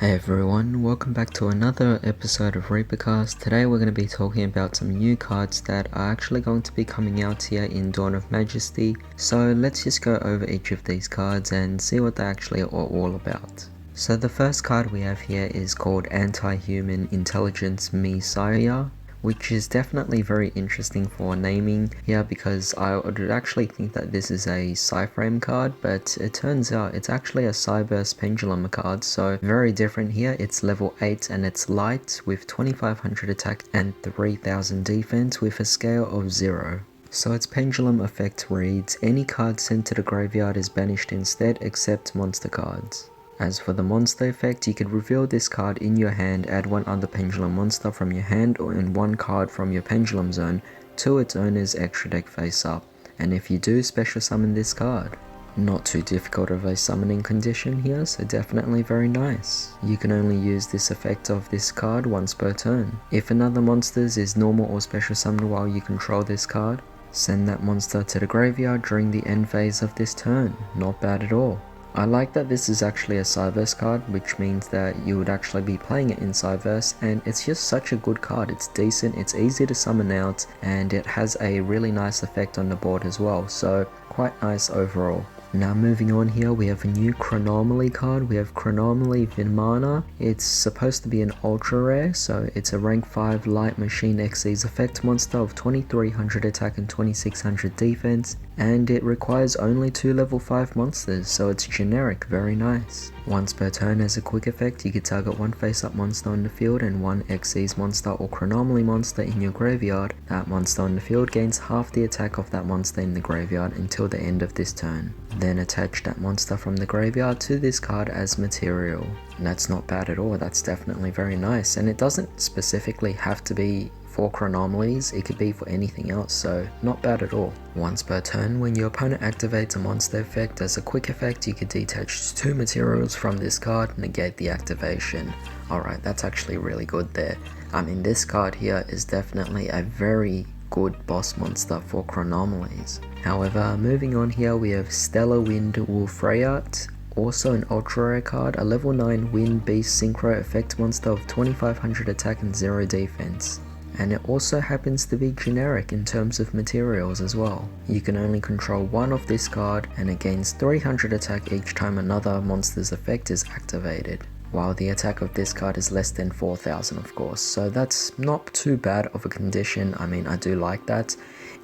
Hey everyone, welcome back to another episode of ReaperCast. Today we're going to be talking about some new cards that are actually going to be coming out here in Dawn of Majesty. So let's just go over each of these cards and see what they actually are all about. So the first card we have here is called AntiHuman Intelligence Messiah, which is definitely very interesting for naming here because I would actually think that this is a Psyframe card, but it turns out it's actually a Cyburst Pendulum card, so very different here. It's level 8 and it's light with 2500 attack and 3000 defense with a scale of 0. So its pendulum effect reads, any card sent to the graveyard is banished instead except monster cards. As for the monster effect, you could reveal this card in your hand, add one other pendulum monster from your hand or in one card from your pendulum zone to its owner's extra deck face up, and if you do, special summon this card. Not too difficult of a summoning condition here, so definitely very nice. You can only use this effect of this card once per turn. If another monster is normal or special summoned while you control this card, send that monster to the graveyard during the end phase of this turn. Not bad at all. I like that this is actually a Cyverse card, which means that you would actually be playing it in Cyverse, and it's just such a good card. It's decent, it's easy to summon out, and it has a really nice effect on the board as well, so quite nice overall. Now moving on here, we have a new Chronomally card. We have Chronomally Vimana. It's supposed to be an ultra rare, so it's a rank 5 light machine XYZ effect monster of 2300 attack and 2600 defense, and it requires only 2 level 5 monsters, so it's generic, very nice. Once per turn as a quick effect, you can target one face-up monster on the field and one XYZ monster or Chronomally monster in your graveyard. That monster on the field gains half the attack of that monster in the graveyard until the end of this turn. Then attach that monster from the graveyard to this card as material. And that's not bad at all, that's definitely very nice, and it doesn't specifically have to be for Chronomalies, it could be for anything else, so not bad at all. Once per turn, when your opponent activates a monster effect as a quick effect, you could detach 2 materials from this card, negate the activation. Alright, that's actually really good there. I mean, this card here is definitely a very good boss monster for Chronomalies. However, moving on here, we have Stellar Windwall Freyart. Also an ultra rare card, a level 9 Wind Beast Synchro effect monster of 2500 attack and 0 defense. And it also happens to be generic in terms of materials as well. You can only control one of this card, and it gains 300 attack each time another monster's effect is activated, while the attack of this card is less than 4000 of course, so that's not too bad of a condition. I mean, I do like that.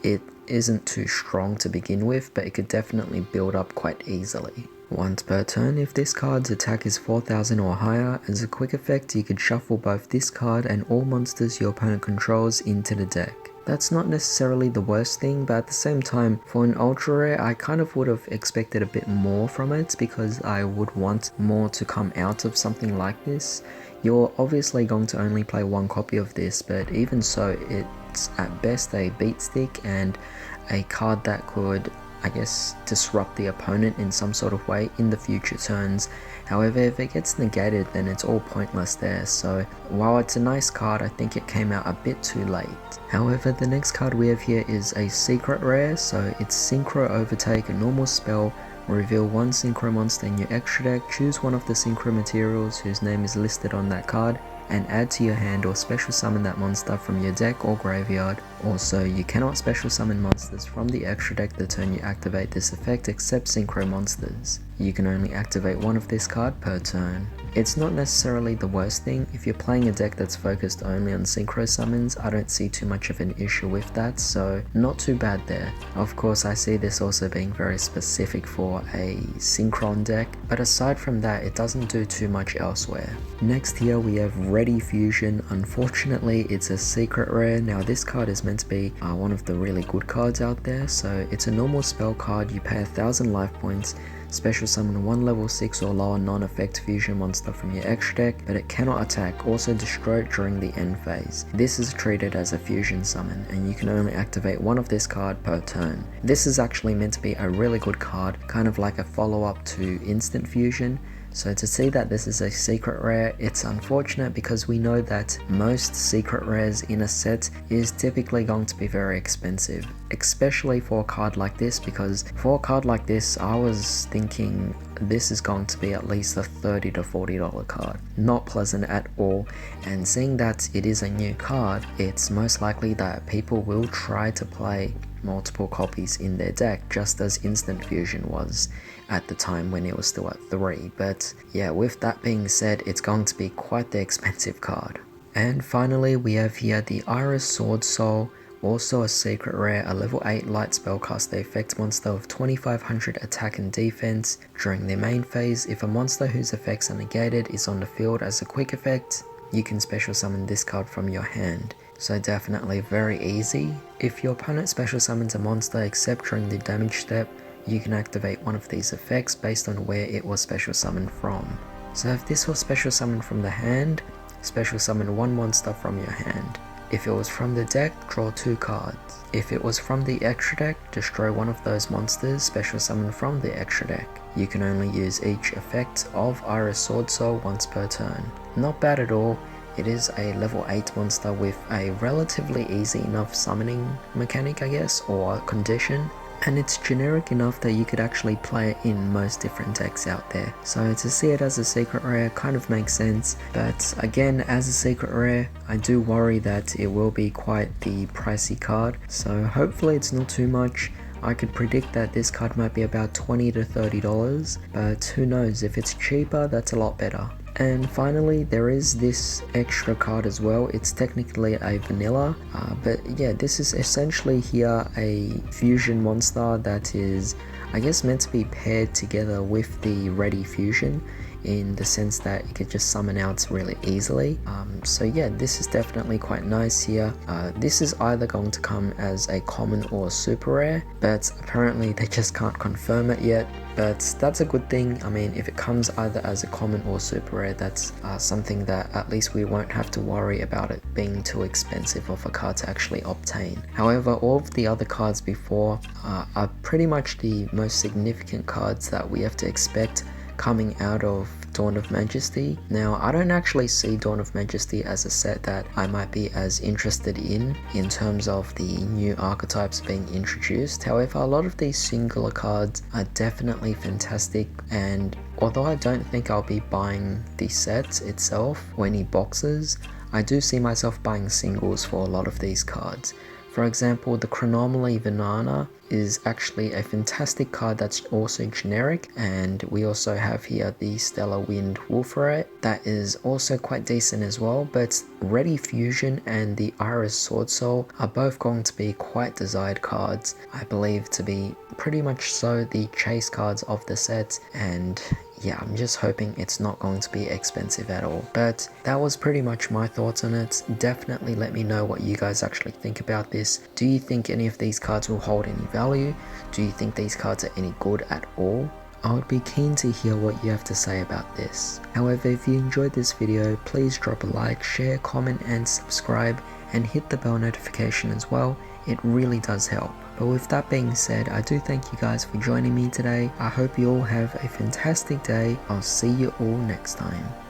It isn't too strong to begin with, but it could definitely build up quite easily. Once per turn, if this card's attack is 4000 or higher, as a quick effect you could shuffle both this card and all monsters your opponent controls into the deck. That's not necessarily the worst thing, but at the same time, for an ultra rare I kind of would have expected a bit more from it because I would want more to come out of something like this. You're obviously going to only play one copy of this, but even so, it's at best a beat stick and a card that could, I guess, disrupt the opponent in some sort of way in the future turns. However, if it gets negated, then it's all pointless there, so while it's a nice card, I think it came out a bit too late. However, the next card we have here is a secret rare, so it's Synchro Overtake, a normal spell. Reveal one Synchro monster in your extra deck, choose one of the Synchro materials whose name is listed on that card, and add to your hand or special summon that monster from your deck or graveyard. Also, you cannot special summon monsters from the extra deck the turn you activate this effect except Synchro monsters. You can only activate one of this card per turn. It's not necessarily the worst thing. If you're playing a deck that's focused only on Synchro summons, I don't see too much of an issue with that, so not too bad there. Of course, I see this also being very specific for a Synchron deck, but aside from that, it doesn't do too much elsewhere. Next here we have Ready Fusion. Unfortunately, it's a secret rare. Now this card is meant to be one of the really good cards out there, so it's a normal spell card. You pay 1000 life points, special summon one level 6 or lower non-effect fusion monster from your extra deck, but it cannot attack, also destroy it during the end phase. This is treated as a fusion summon, and you can only activate one of this card per turn. This is actually meant to be a really good card, kind of like a follow-up to instant fusion, So to see that this is a secret rare, it's unfortunate because we know that most secret rares in a set is typically going to be very expensive, especially for a card like this, because for a card like this I was thinking this is going to be at least a $30 to $40 card. Not pleasant at all, and seeing that it is a new card, it's most likely that people will try to play multiple copies in their deck, just as Instant Fusion was at the time when it was still at 3. But yeah, with that being said, it's going to be quite the expensive card. And finally we have here the Iris Sword Soul, also a secret rare, a level 8 light spellcaster effect monster of 2500 attack and defense. During their main phase, if a monster whose effects are negated is on the field as a quick effect, you can special summon this card from your hand. So definitely very easy. If your opponent special summons a monster except during the damage step, you can activate one of these effects based on where it was special summoned from. So if this was special summoned from the hand, special summon one monster from your hand. If it was from the deck, draw 2 cards. If it was from the extra deck, destroy one of those monsters special summoned from the extra deck. You can only use each effect of Iris Sword Soul once per turn. Not bad at all. It is a level 8 monster with a relatively easy enough summoning mechanic, I guess, or condition. And it's generic enough that you could actually play it in most different decks out there. So to see it as a secret rare kind of makes sense, but again, as a secret rare, I do worry that it will be quite the pricey card, so hopefully it's not too much. I could predict that this card might be about $20 to $30, but who knows, if it's cheaper, that's a lot better. And finally, there is this extra card as well. It's technically a vanilla, but yeah, this is essentially here a fusion monster that is, I guess, meant to be paired together with the ready fusion, in the sense that you could just summon out really easily. So yeah, this is definitely quite nice here. This is either going to come as a common or super rare, but apparently they just can't confirm it yet. But that's a good thing. I mean, if it comes either as a common or super rare, that's something that at least we won't have to worry about it being too expensive of a card to actually obtain. However, all of the other cards before are pretty much the most significant cards that we have to expect coming out of Dawn of Majesty. Now, I don't actually see Dawn of Majesty as a set that I might be as interested in terms of the new archetypes being introduced. However, a lot of these singular cards are definitely fantastic, and although I don't think I'll be buying the set itself or any boxes, I do see myself buying singles for a lot of these cards. For example, the Chronomally Banana is actually a fantastic card that's also generic, and we also have here the Stellar Wind Wolferite that is also quite decent as well, but Ready Fusion and the Iris Sword Soul are both going to be quite desired cards, I believe to be pretty much so the chase cards of the set, and yeah, I'm just hoping it's not going to be expensive at all. But that was pretty much my thoughts on it. Definitely let me know what you guys actually think about this. Do you think any of these cards will hold any value? Do you think these cards are any good at all? I would be keen to hear what you have to say about this. However, if you enjoyed this video, please drop a like, share, comment and subscribe, and hit the bell notification as well. It really does help. But with that being said, I do thank you guys for joining me today. I hope you all have a fantastic day. I'll see you all next time.